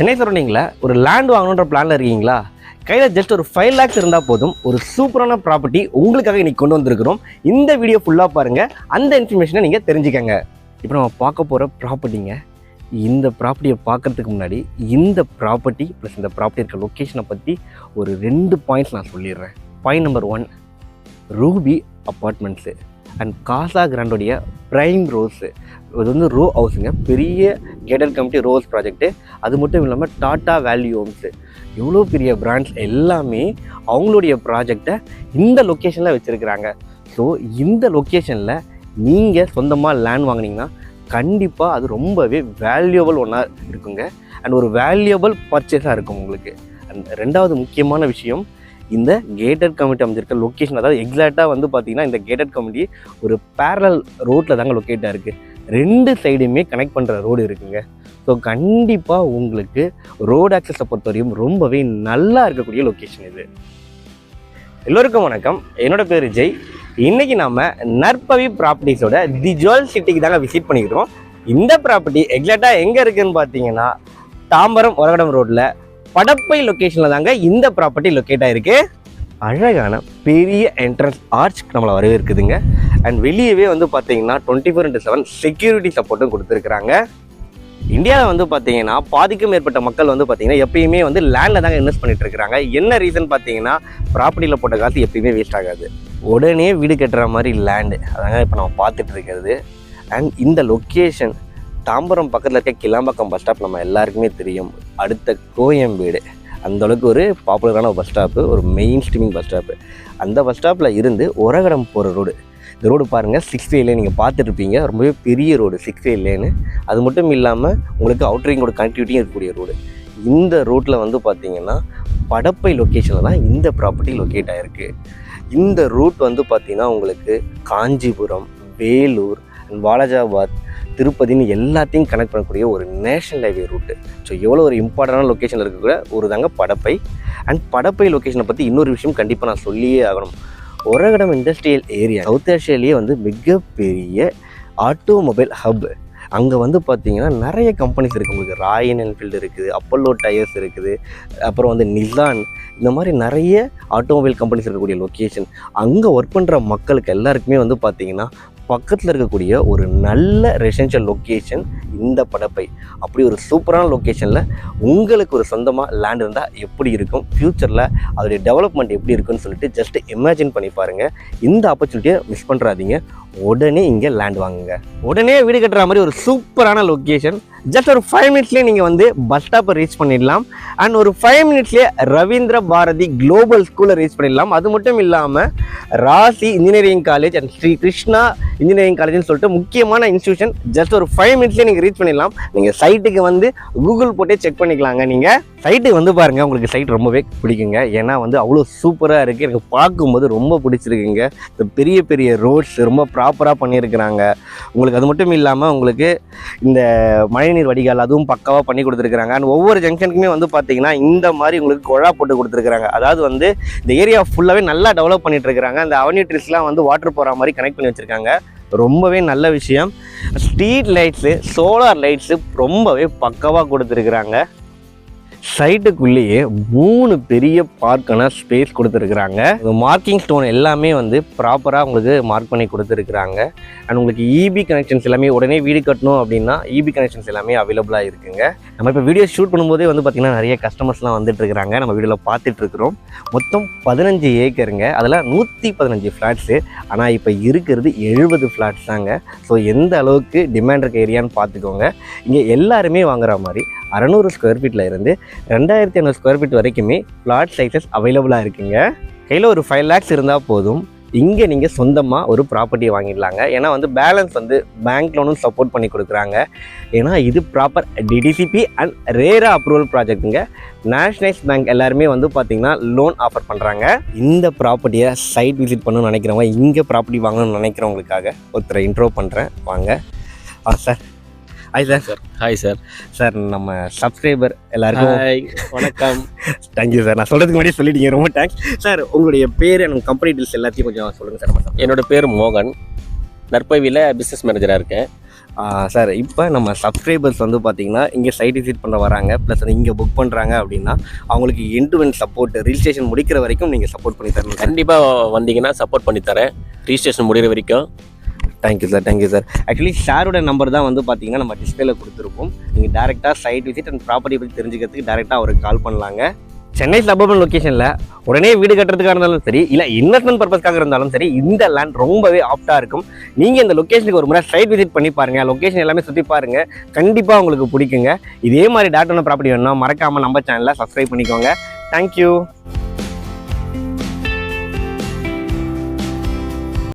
சென்னை சரௌண்டிங்கில் ஒரு லேண்ட் வாங்கணுன்ற பிளானில் இருக்கீங்களா? கையில் ஜஸ்ட் ஒரு 5 lakhs இருந்தால் போதும், ஒரு சூப்பரான ப்ராப்பர்ட்டி உங்களுக்காக இன்றைக்கி கொண்டு வந்திருக்கிறோம். இந்த வீடியோ ஃபுல்லாக பாருங்கள், அந்த இன்ஃபர்மேஷனை நீங்கள் தெரிஞ்சுக்கங்க. இப்போ நம்ம பார்க்க போகிற ப்ராப்பர்ட்டிங்க, இந்த ப்ராப்பர்ட்டியை பார்க்குறதுக்கு முன்னாடி இந்த ப்ராப்பர்ட்டி ப்ளஸ் இந்த ப்ராப்பர்ட்டி இருக்க லொக்கேஷனை பற்றி ஒரு 2 பாயிண்ட்ஸ் நான் சொல்லிடுறேன். Point number 1, Ruby apartments and Casa கிராண்டோடைய ப்ரைம் ரோஸு. இது வந்து ரோ ஹவுஸுங்க, பெரிய கேட்டட் கமிட்டி ரோஸ் ப்ராஜெக்ட்டு. அது மட்டும் இல்லாமல் டாட்டா வேல்யூ ஹோம்ஸு, எவ்வளோ பெரிய பிராண்ட்ஸ் எல்லாமே அவங்களுடைய ப்ராஜெக்டை இந்த லொக்கேஷனில் வச்சுருக்கிறாங்க. ஸோ இந்த லொக்கேஷனில் நீங்கள் சொந்தமாக லேண்ட் வாங்கினீங்கன்னா கண்டிப்பாக அது ரொம்பவே வேல்யூபிள் ஒன்றா இருக்குங்க. அண்ட் ஒரு வேல்யூபிள் பர்ச்சேஸாக இருக்கும் உங்களுக்கு. அண்ட் ரெண்டாவது முக்கியமான விஷயம், இந்த கேட்டட் கமிட்டி அமைஞ்சிருக்க லொக்கேஷன், அதாவது எக்ஸாக்டாக வந்து பார்த்திங்கன்னா இந்த கேட்டட் கமிட்டி ஒரு பேரலல் ரோட்டில் தாங்க லொக்கேட்டாக இருக்குது. 2 சைடுமே கனெக்ட் பண்ணுற ரோடு இருக்குங்க. ஸோ கண்டிப்பாக உங்களுக்கு ரோடு ஆக்சஸை பொறுத்தவரையும் ரொம்பவே நல்லா இருக்கக்கூடிய லொக்கேஷன் இது. எல்லோருக்கும் வணக்கம், என்னோட பேர் ஜெய். இன்றைக்கி நாம் நற்பவி ப்ராப்பர்ட்டிஸோட தி ஜுவல் சிட்டிக்கு தாங்க விசிட் பண்ணிக்கிறோம். இந்த ப்ராப்பர்ட்டி எக்ஸாக்டாக எங்கே இருக்குதுன்னு பார்த்தீங்கன்னா தாம்பரம் ஒரகடம் ரோட்டில் படப்பை லொக்கேஷனில் தாங்க இந்த ப்ராப்பர்ட்டி லொக்கேட் ஆகிருக்கு. அழகான பெரிய என்ட்ரன்ஸ் ஆர்ச் நம்மளை வரவேற்குதுங்க. அண்ட் வெளியவே வந்து பார்த்தீங்கன்னா 24/7 செக்யூரிட்டி சப்போர்ட்டும் கொடுத்துருக்குறாங்க. இந்தியாவில் வந்து பார்த்தீங்கன்னா பாதிக்கும் மேற்பட்ட மக்கள் வந்து பார்த்தீங்கன்னா எப்பயுமே வந்து லேண்டில் தாங்க இன்வெஸ்ட் பண்ணிட்டு இருக்கிறாங்க. என்ன ரீசன் பார்த்தீங்கன்னா, ப்ராப்பர்ட்டியில் போட்ட காசு எப்பயுமே வேஸ்ட் ஆகாது. உடனே வீடு கட்டுற மாதிரி லேண்டு அதாங்க இப்போ நம்ம பார்த்துட்டு இருக்கிறது. அண்ட் இந்த லொக்கேஷன் தாம்பரம் பக்கத்தில் இருக்க கிளாம்பாக்கம் பஸ் ஸ்டாப் நம்ம எல்லாருக்குமே தெரியும். அடுத்த கோயம்பேடு, அந்தளவுக்கு ஒரு பாப்புலரான பஸ் ஸ்டாப்பு, ஒரு மெயின் ஸ்ட்ரீமிங் பஸ் ஸ்டாப்பு. அந்த பஸ் ஸ்டாப்பில் இருந்து ஒரகடம் போகிற ரோடு, இந்த ரோடு பாருங்கள் 6 way லேன் நீங்கள் பார்த்துட்ருப்பீங்க. ரொம்பவே பெரிய ரோடு 6 way லேனு. அது மட்டும் இல்லாமல் உங்களுக்கு அவுட்ரிங்கோட கனெக்டிவிட்டியும் இருக்கக்கூடிய ரோடு. இந்த ரோட்டில் வந்து பார்த்திங்கன்னா படப்பை லொக்கேஷனில் தான் இந்த ப்ராப்பர்ட்டி லொக்கேட் ஆகிருக்கு. இந்த ரூட் வந்து பார்த்திங்கன்னா உங்களுக்கு காஞ்சிபுரம், வேலூர் அண்ட் வாலாஜாபாத், திருப்பதின்னு எல்லாத்தையும் கனெக்ட் பண்ணக்கூடிய ஒரு நேஷனல் ஹைவே ரூட்டு. ஸோ எவ்வளோ ஒரு இம்பார்ட்டண்டான லொக்கேஷனில் இருக்கக்கூடிய ஒரு தாங்க படப்பை. அண்ட் படப்பை லொக்கேஷனை பற்றி இன்னொரு விஷயம் கண்டிப்பாக நான் சொல்லியே ஆகணும். ஒரகடம் இண்டஸ்ட்ரியல் ஏரியா சவுத் ஏஷியாலேயே வந்து மிகப்பெரிய ஆட்டோமொபைல் ஹப். அங்கே வந்து பார்த்திங்கன்னா நிறைய கம்பெனிஸ் இருக்குது. உங்களுக்கு ராயல் என்ஃபீல்டு இருக்குது, அப்பல்லோ டயர்ஸ் இருக்குது, அப்புறம் வந்து நிசான், இந்த மாதிரி நிறைய ஆட்டோமொபைல் கம்பெனிஸ் இருக்கக்கூடிய லொக்கேஷன். அங்கே ஒர்க் பண்ணுற மக்களுக்கு எல்லாருக்குமே வந்து பார்த்திங்கன்னா பக்கத்தில் இருக்கக்கூடிய ஒரு நல்ல ரெசிடென்ஷியல் லொக்கேஷன் இந்த படப்பை. அப்படி ஒரு சூப்பரான லொக்கேஷனில் உங்களுக்கு ஒரு சொந்தமாக லேண்ட் இருந்தால் எப்படி இருக்கும், ஃப்யூச்சரில் அதோடைய டெவலப்மெண்ட் எப்படி இருக்குன்னு சொல்லிட்டு ஜஸ்ட் இமேஜின் பண்ணி பாருங்கள். இந்த ஆப்பர்ச்சுனிட்டியை மிஸ் பண்ணுறாதீங்க. உடனே இங்கே லேண்ட் வாங்குங்க. உடனே வீடு கட்டுற மாதிரி ஒரு சூப்பரான லொக்கேஷன். ஜஸ்ட் ஒரு 5 minutesலேயே நீங்கள் வந்து பஸ் ஸ்டாப்பை ரீச் பண்ணிடலாம். அண்ட் ஒரு 5 minutesலேயே ரவீந்திர பாரதி குளோபல் ஸ்கூலை ரீச் பண்ணிடலாம். அது மட்டும் இல்லாமல் Rasi engineering college and Sri Krishna engineering காலேஜ்னு சொல்லிட்டு முக்கியமான இன்ஸ்டியூஷன் ஜஸ்ட் ஒரு 5 minutesலேயே நீங்கள் ரீச் பண்ணிடலாம். நீங்கள் சைட்டுக்கு வந்து கூகுள் போட்டே செக் பண்ணிக்கலாங்க. நீங்கள் சைட்டுக்கு வந்து பாருங்கள், உங்களுக்கு சைட் ரொம்பவே பிடிக்குங்க. ஏன்னா வந்து அவ்வளோ சூப்பராக இருக்குது. எனக்கு பார்க்கும்போது ரொம்ப பிடிச்சிருக்குங்க. இந்த பெரிய பெரிய ரோட்ஸ் ரொம்ப ப்ராப்பராக பண்ணியிருக்கிறாங்க உங்களுக்கு. அது மட்டும் இல்லாமல் உங்களுக்கு இந்த மழைநீர் வடிகால் அதுவும் பக்காவாக பண்ணி கொடுத்துருக்குறாங்க. அண்ட் ஒவ்வொரு ஜங்ஷனுக்குமே வந்து பார்த்தீங்கன்னா இந்த மாதிரி உங்களுக்கு குழா போட்டு கொடுத்துருக்குறாங்க. அதாவது வந்து இந்த ஏரியா ஃபுல்லாகவே நல்லா டெவலப் பண்ணிட்டு இருக்கிறாங்க. அந்த அவென்யூ ட்ரீஸ்லாம் வந்து வாட்டர் போகிற மாதிரி கனெக்ட் பண்ணி வச்சுருக்காங்க. ரொம்பவே நல்ல விஷயம். ஸ்ட்ரீட் லைட்ஸு, சோலார் லைட்ஸு ரொம்பவே பக்காவாக கொடுத்துருக்குறாங்க. சைட்டுக்குள்ளேயே 3 பெரிய பார்க்கான ஸ்பேஸ் கொடுத்துருக்குறாங்க. மார்க்கிங் ஸ்டோன் எல்லாமே வந்து ப்ராப்பராக உங்களுக்கு மார்க் பண்ணி கொடுத்துருக்குறாங்க. அண்ட் உங்களுக்கு இபி கனெக்ஷன்ஸ் எல்லாமே உடனே வீடு கட்டணும் அப்படின்னா இபி கனெக்ஷன்ஸ் எல்லாமே அவைலபிளாக இருக்குங்க. நம்ம இப்போ வீடியோ ஷூட் பண்ணும்போதே வந்து பார்த்திங்கன்னா நிறைய கஸ்டமர்ஸ்லாம் வந்துட்டு இருக்கிறாங்க. நம்ம வீடியோவில் பார்த்துட்ருக்குறோம். மொத்தம் 15 ஏக்கருங்க. அதில் 115 ஃப்ளாட்ஸு. ஆனால் இப்போ இருக்கிறது 70 ஃப்ளாட்ஸ் தாங்க. ஸோ எந்த அளவுக்கு டிமாண்ட் இருக்க ஏரியான்னு பார்த்துக்கோங்க. இங்கே எல்லாருமே வாங்குற மாதிரி 600 ஸ்கொயர் ஃபீட்டில் இருந்து 2500 ஸ்கொயர் ஃபீட் வரைக்குமே பிளாட் சைஸஸ் அவைலபிளாக இருக்குங்க. கையில் ஒரு 5 lakhs இருந்தால் போதும், இங்கே நீங்கள் சொந்தமாக ஒரு ப்ராப்பர்ட்டியை வாங்கிடலாங்க. ஏன்னா வந்து பேலன்ஸ் வந்து பேங்க் லோனும் சப்போர்ட் பண்ணி கொடுக்குறாங்க. ஏன்னா இது proper DTCP and RERA approval ப்ராஜெக்ட்டுங்க. நேஷனலைஸ் பேங்க் எல்லாருமே வந்து பார்த்திங்கன்னா லோன் ஆஃபர் பண்ணுறாங்க. இந்த ப்ராப்பர்ட்டியை சைட் விசிட் பண்ணணும்னு நினைக்கிறவங்க, இங்கே ப்ராப்பர்ட்டி வாங்கணும்னு நினைக்கிறவங்களுக்காக ஒருத்தரை இன்ட்ரோ பண்ணுறேன், வாங்க. Sir hi sir. Hi sir. Sir நம்ம சப்ஸ்கிரைபர் எல்லாருக்கும் வணக்கம். Thank you sir. நான் சொல்கிறதுக்கு முன்னாடியே சொல்லிட்டீங்க, ரொம்ப தேங்க்ஸ் சார். உங்களுடைய பேர் எனக்கு கம்பெனி டீல்ஸ் எல்லாத்தையும் கொஞ்சம் சொல்லுங்கள் சார். என்னோட பேர் மோகன், நற்பவியில் பிஸ்னஸ் மேனேஜராக இருக்கேன். சார் இப்போ நம்ம சப்ஸ்கிரைபர்ஸ் வந்து பார்த்தீங்கன்னா இங்கே சைட் விசிட் பண்ண வராங்க, ப்ளஸ் வந்து இங்கே புக் பண்ணுறாங்க அப்படின்னா அவங்களுக்கு end to end support registration முடிக்கிற வரைக்கும் நீங்கள் சப்போர்ட் பண்ணி தரணும். கண்டிப்பாக வந்தீங்கன்னா சப்போர்ட் பண்ணி தரேன் ரிஜிஸ்ட்ரேஷன் முடிகிற வரைக்கும். Thank you sir. ஆக்சுவலி ஷேரோட நம்பர் தான் வந்து பார்த்தீங்கன்னா நம்ம டிஸ்பிளேல கொடுத்துருப்போம். நீங்கள் டேரெக்டாக சைட் விசிட் அண்ட் ப்ராப்பர்ட்டி பற்றி தெரிஞ்சுக்கிறதுக்கு டேரெக்டாக அவருக்கு கால் பண்ணலாங்க. சென்னை சபர்பன் லொக்கேஷனில் உடனே வீடு கட்டுறதுக்காக இருந்தாலும் சரி, இல்லை இன்வெஸ்ட்மெண்ட் பர்பஸ்க்காக இருந்தாலும் சரி, இந்த லேண்ட் ரொம்பவே ஆப்டாக இருக்கும். நீங்கள் இந்த லொக்கேஷனுக்கு ஒரு முறை சைட் விசிட் பண்ணி பாருங்கள், லொக்கேஷன் எல்லாமே சுற்றி பாருங்கள், கண்டிப்பாக உங்களுக்கு பிடிக்குங்க. இதே மாதிரி டேட்டான ப்ராப்பர்ட்டி வேணும்னா மறக்காமல் நம்ம சேனலை சப்ஸ்கிரைப் பண்ணிக்கோங்க. தேங்க்யூ.